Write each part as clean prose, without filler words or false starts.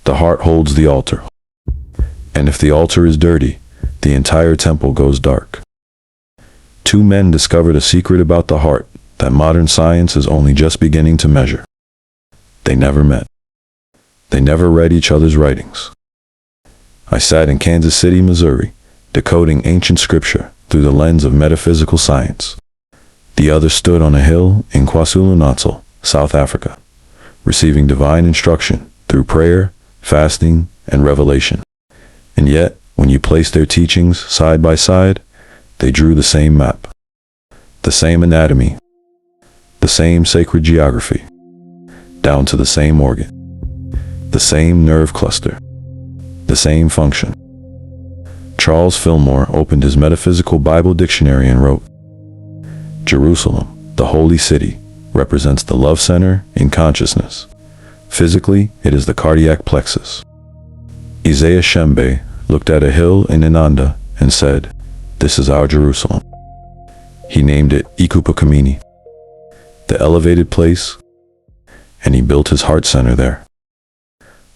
The heart holds the altar. And if the altar is dirty, the entire temple goes dark. Two men discovered a secret about the heart that modern science is only just beginning to measure. They never met. They never read each other's writings. I sat in Kansas City, Missouri, decoding ancient scripture through the lens of metaphysical science. The other stood on a hill in KwaZulu-Natal, South Africa, receiving divine instruction through prayer, fasting, and revelation. And yet, when you place their teachings side by side, they drew the same map, the same anatomy, the same sacred geography, down to the same organ, the same nerve cluster, the same function. Charles Fillmore opened his Metaphysical Bible dictionary and wrote, Jerusalem, the holy city, represents the love center in consciousness. Physically, it is the cardiac plexus. Isaiah Shembe looked at a hill in Inanda and said, "This is our Jerusalem." He named it Ikupukamini, the elevated place, and he built his heart center there.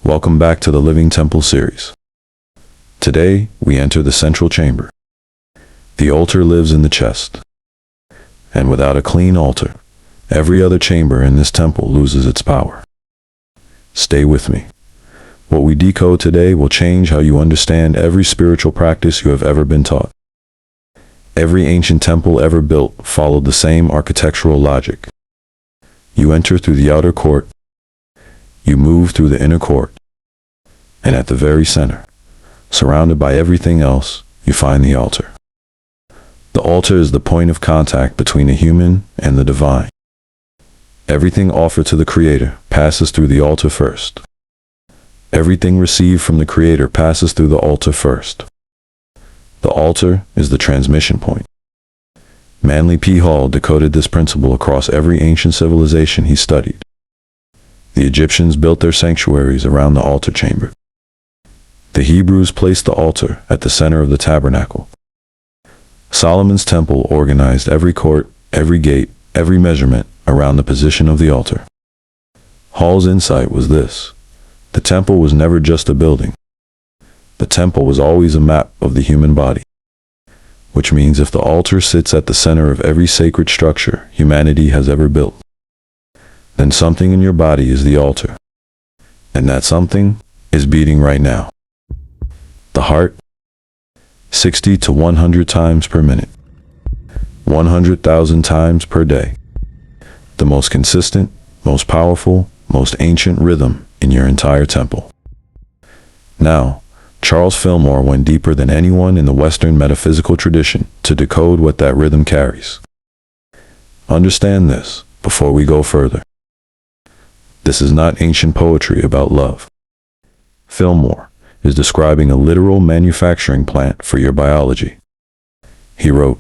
Welcome back to the Living Temple series. Today, we enter the central chamber. The altar lives in the chest. And without a clean altar, every other chamber in this temple loses its power. Stay with me. What we decode today will change how you understand every spiritual practice you have ever been taught. Every ancient temple ever built followed the same architectural logic. You enter through the outer court, you move through the inner court, and at the very center, surrounded by everything else, you find the altar. The altar is the point of contact between the human and the divine. Everything offered to the Creator passes through the altar first. Everything received from the Creator passes through the altar first. The altar is the transmission point. ManlyPHall decoded this principle across every ancient civilization he studied. The Egyptians built their sanctuaries around the altar chamber. The Hebrews placed the altar at the center of the tabernacle. Solomon's temple organized every court, every gate, every measurement around the position of the altar. Hall's insight was this: the temple was never just a building. The temple was always a map of the human body. Which means if the altar sits at the center of every sacred structure humanity has ever built, then something in your body is the altar. And that something is beating right now. The heart, 60 to 100 times per minute, 100,000 times per day. The most consistent, most powerful, most ancient rhythm in your entire temple. Now, Charles Fillmore went deeper than anyone in the Western metaphysical tradition to decode what that rhythm carries. Understand this before we go further. This is not ancient poetry about love. Fillmore is describing a literal manufacturing plant for your biology. He wrote,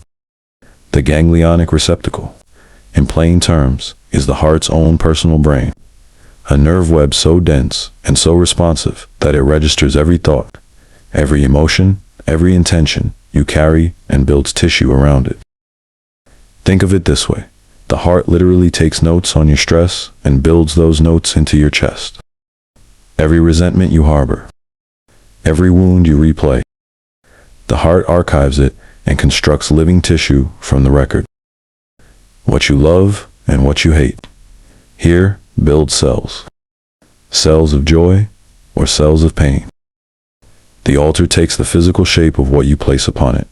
"The ganglionic receptacle, in plain terms, is the heart's own personal brain, a nerve web so dense and so responsive that it registers every thought, every emotion, every intention you carry and builds tissue around it." Think of it this way. The heart literally takes notes on your stress and builds those notes into your chest. Every resentment you harbor, every wound you replay, the heart archives it and constructs living tissue from the record. What you love and what you hate. Here, build cells. Cells of joy or cells of pain. The altar takes the physical shape of what you place upon it.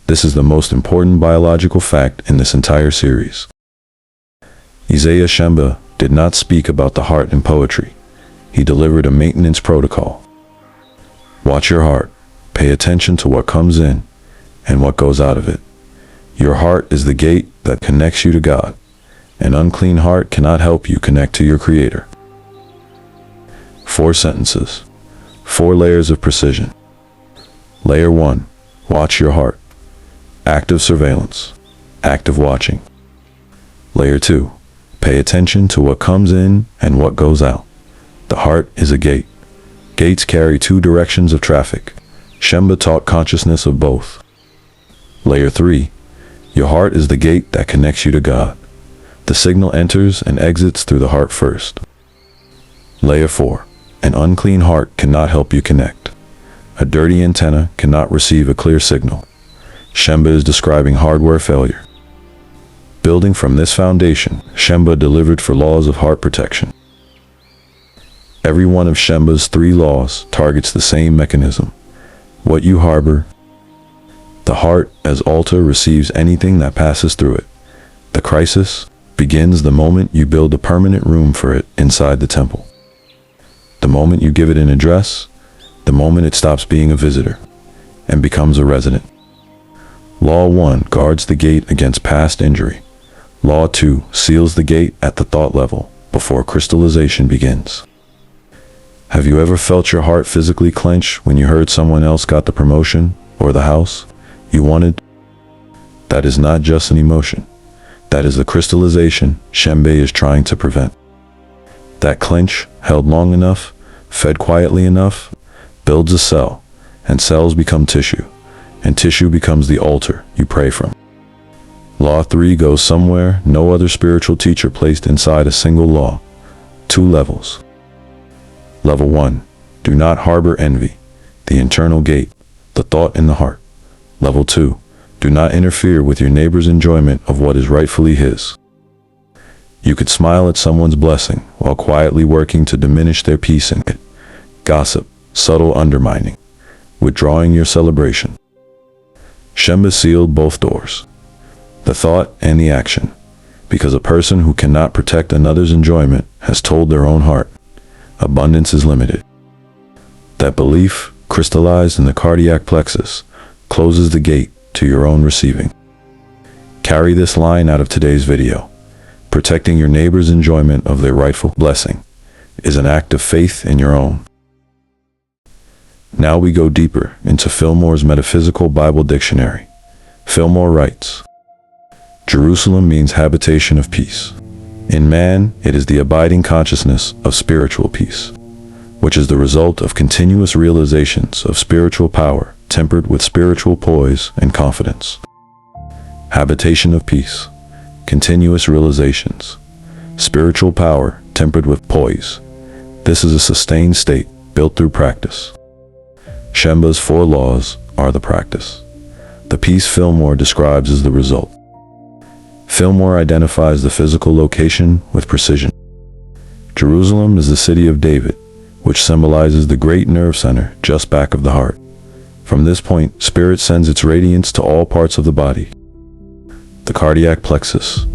This is the most important biological fact in this entire series. Isaiah Shembe did not speak about the heart in poetry. He delivered a maintenance protocol. Watch your heart. Pay attention to what comes in and what goes out of it. Your heart is the gate that connects you to God. An unclean heart cannot help you connect to your Creator. 4 sentences, 4 layers of precision. Layer 1, watch your heart. Active surveillance, active watching. Layer 2, pay attention to what comes in and what goes out. The heart is a gate. Gates carry 2 directions of traffic. Shembe taught consciousness of both. Layer 3, your heart is the gate that connects you to God. The signal enters and exits through the heart first. Layer 4, An unclean heart cannot help you connect. A dirty antenna cannot receive a clear signal. Shembe is describing hardware failure. Building from this foundation, Shembe delivered for laws of heart protection. Every one of Shembe's 3 laws targets the same mechanism. What you harbor. The heart, as altar, receives anything that passes through it. The crisis begins the moment you build a permanent room for it inside the temple. The moment you give it an address, the moment it stops being a visitor and becomes a resident. Law 1 guards the gate against past injury. Law 2 seals the gate at the thought level before crystallization begins. Have you ever felt your heart physically clench when you heard someone else got the promotion or the house you wanted? That is not just an emotion. That is the crystallization Shembe is trying to prevent. That clench, held long enough, fed quietly enough, builds a cell, and cells become tissue, and tissue becomes the altar you pray from. Law 3 goes somewhere no other spiritual teacher placed inside a single law. 2 levels. Level 1. Do not harbor envy, the internal gate, the thought in the heart. Level 2. Do not interfere with your neighbor's enjoyment of what is rightfully his. You could smile at someone's blessing while quietly working to diminish their peace in it. Gossip, subtle undermining, withdrawing your celebration. Shembe sealed both doors, the thought and the action, because a person who cannot protect another's enjoyment has told their own heart, abundance is limited. That belief, crystallized in the cardiac plexus, closes the gate to your own receiving. Carry this line out of today's video. Protecting your neighbor's enjoyment of their rightful blessing is an act of faith in your own. Now we go deeper into Fillmore's Metaphysical Bible Dictionary. Fillmore writes, Jerusalem means habitation of peace. In man, it is the abiding consciousness of spiritual peace, which is the result of continuous realizations of spiritual power tempered with spiritual poise and confidence. Habitation of peace, continuous realizations, spiritual power tempered with poise. This is a sustained state built through practice. Shembe's 4 laws are the practice. The peace Fillmore describes as the result. Fillmore identifies the physical location with precision. Jerusalem is the city of David, which symbolizes the great nerve center just back of the heart. From this point, spirit sends its radiance to all parts of the body. The cardiac plexus,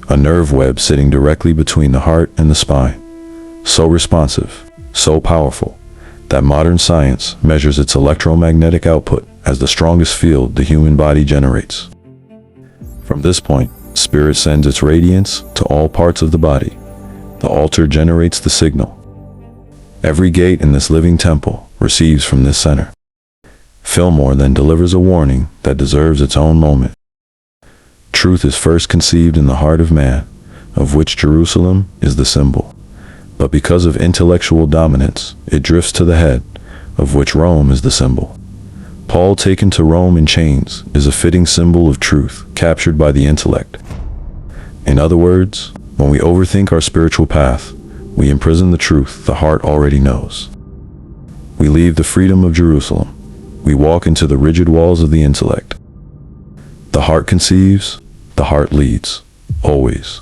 a nerve web sitting directly between the heart and the spine, so responsive, so powerful, that modern science measures its electromagnetic output as the strongest field the human body generates. From this point, spirit sends its radiance to all parts of the body. The altar generates the signal. Every gate in this living temple receives from this center. Fillmore then delivers a warning that deserves its own moment. Truth is first conceived in the heart of man, of which Jerusalem is the symbol. But because of intellectual dominance, it drifts to the head, of which Rome is the symbol. Paul taken to Rome in chains is a fitting symbol of truth captured by the intellect. In other words, when we overthink our spiritual path, we imprison the truth the heart already knows. We leave the freedom of Jerusalem. We walk into the rigid walls of the intellect. The heart conceives, the heart leads, always.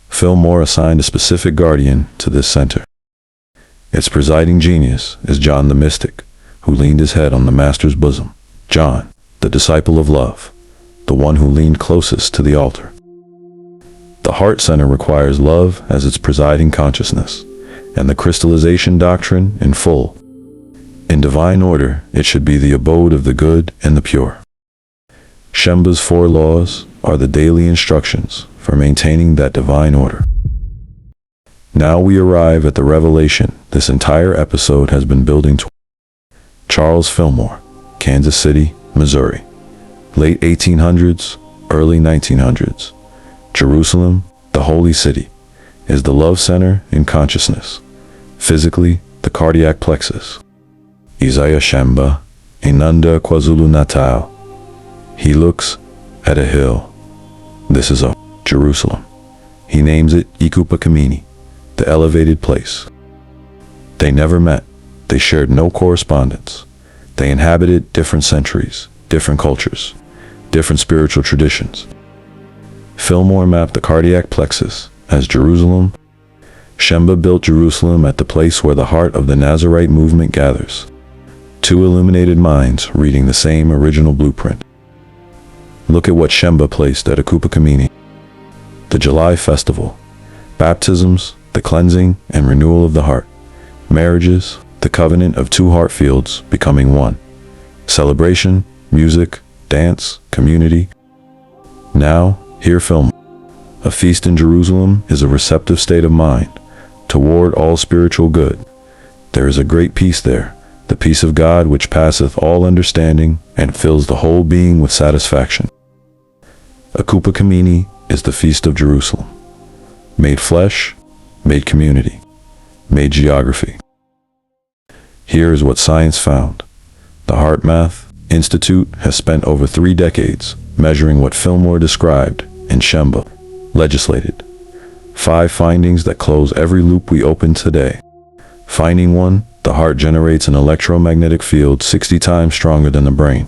Fillmore assigned a specific guardian to this center. Its presiding genius is John the mystic, who leaned his head on the Master's bosom. John, the disciple of love, the one who leaned closest to the altar. The heart center requires love as its presiding consciousness, and the crystallization doctrine in full. In divine order, it should be the abode of the good and the pure. Shembe's 4 laws are the daily instructions for maintaining that divine order. Now we arrive at the revelation this entire episode has been building toward. Charles Fillmore, Kansas City, Missouri. Late 1800s, early 1900s. Jerusalem, the holy city, is the love center in consciousness. Physically, the cardiac plexus. Isaiah Shembe, Inunda KwaZulu-Natal. He looks at a hill. This is Jerusalem. He names it Ikupa Kamini, the elevated place. They never met. They shared no correspondence. They inhabited different centuries, different cultures, different spiritual traditions. Fillmore mapped the cardiac plexus as Jerusalem. Shembe built Jerusalem at the place where the heart of the Nazarite movement gathers. Two illuminated minds reading the same original blueprint. Look at what Shembe placed at Akupakamini. The July festival, baptisms, the cleansing and renewal of the heart, marriages, the covenant of two heart fields becoming one, celebration, music, dance, community. Now, hear Fillmore. A feast in Jerusalem is a receptive state of mind toward all spiritual good. There is a great peace there, the peace of God which passeth all understanding and fills the whole being with satisfaction. Akupakamini is the feast of Jerusalem, made flesh, made community, made geography. Here is what science found. The HeartMath Institute has spent over 3 decades measuring what Fillmore described and Shembe legislated. 5 findings that close every loop we open today. Finding 1, the heart generates an electromagnetic field 60 times stronger than the brain.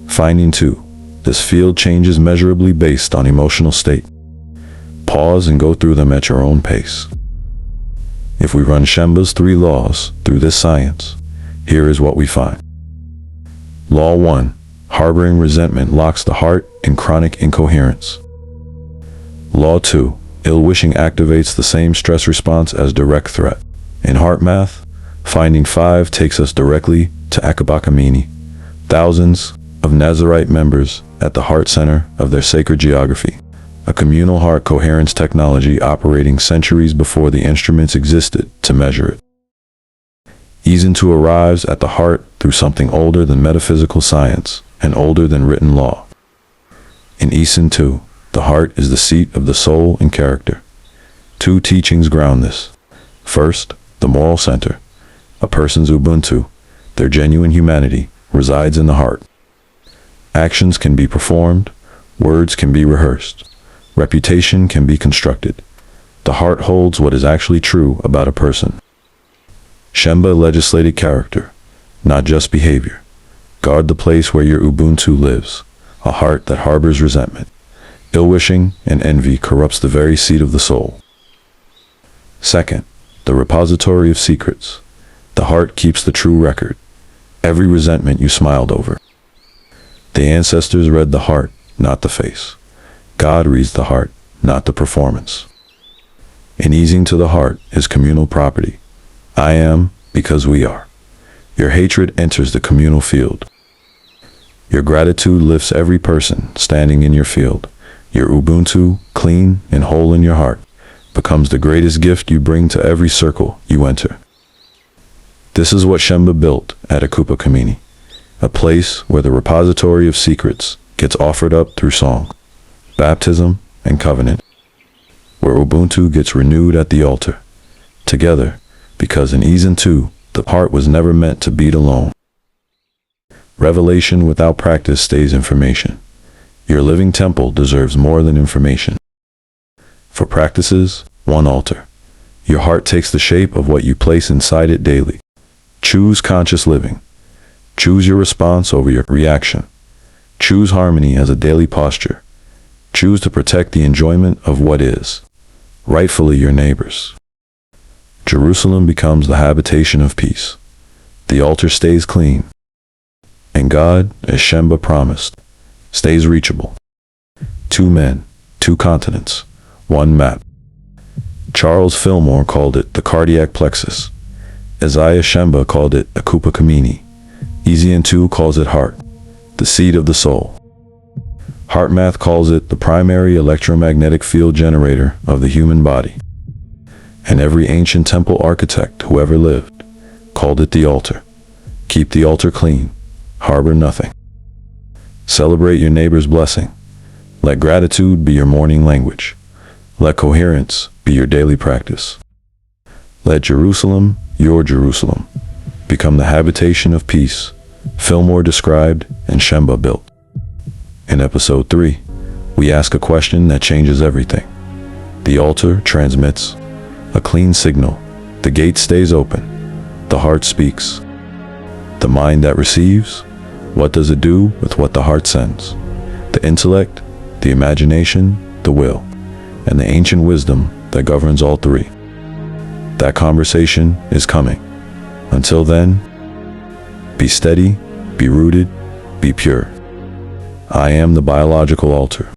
Finding 2, this field changes measurably based on emotional state. Pause and go through them at your own pace. If we run Shembe's 3 laws through this science, here is what we find. Law 1, harboring resentment locks the heart in chronic incoherence. Law 2, ill-wishing activates the same stress response as direct threat. In HeartMath, finding 5 takes us directly to Akupakamini, thousands of Nazarite members at the heart center of their sacred geography, a communal heart coherence technology operating centuries before the instruments existed to measure it. Isintu arrives at the heart through something older than metaphysical science and older than written law. In Isintu, the heart is the seat of the soul and character. 2 teachings ground this. First, the moral center. A person's Ubuntu, their genuine humanity, resides in the heart. Actions can be performed, words can be rehearsed, reputation can be constructed. The heart holds what is actually true about a person. Shembe legislated character, not just behavior. Guard the place where your Ubuntu lives, a heart that harbors resentment. Ill-wishing and envy corrupts the very seat of the soul. Second, the repository of secrets. The heart keeps the true record. Every resentment you smiled over. The ancestors read the heart, not the face. God reads the heart, not the performance. And easing to the heart is communal property. I am because we are. Your hatred enters the communal field. Your gratitude lifts every person standing in your field. Your Ubuntu, clean and whole in your heart, becomes the greatest gift you bring to every circle you enter. This is what Shembe built at Akupakamini, a place where the repository of secrets gets offered up through song, baptism, and covenant, where Ubuntu gets renewed at the altar, together, because in Isintu, the heart was never meant to beat alone. Revelation without practice stays information. Your living temple deserves more than information. For practices, 1 altar. Your heart takes the shape of what you place inside it daily. Choose conscious living. Choose your response over your reaction. Choose harmony as a daily posture. Choose to protect the enjoyment of what is, rightfully your neighbors. Jerusalem becomes the habitation of peace. The altar stays clean. And God, as Shembe promised, stays reachable. 2 men, 2 continents, 1 map. Charles Fillmore called it the cardiac plexus. Isaiah Shembe called it Akupakamini. Isintu calls it heart, the seat of the soul. HeartMath calls it the primary electromagnetic field generator of the human body. And every ancient temple architect who ever lived called it the altar. Keep the altar clean, harbor nothing. Celebrate your neighbor's blessing. Let gratitude be your morning language. Let coherence be your daily practice. Let Jerusalem, your Jerusalem, become the habitation of peace Fillmore described and Shembe built. In episode 3, we ask a question that changes everything. The altar transmits a clean signal. The gate stays open. The heart speaks. The mind that receives, what does it do with what the heart sends? The intellect, the imagination, the will, and the ancient wisdom that governs all three. That conversation is coming. Until then, be steady, be rooted, be pure. I am the biological altar.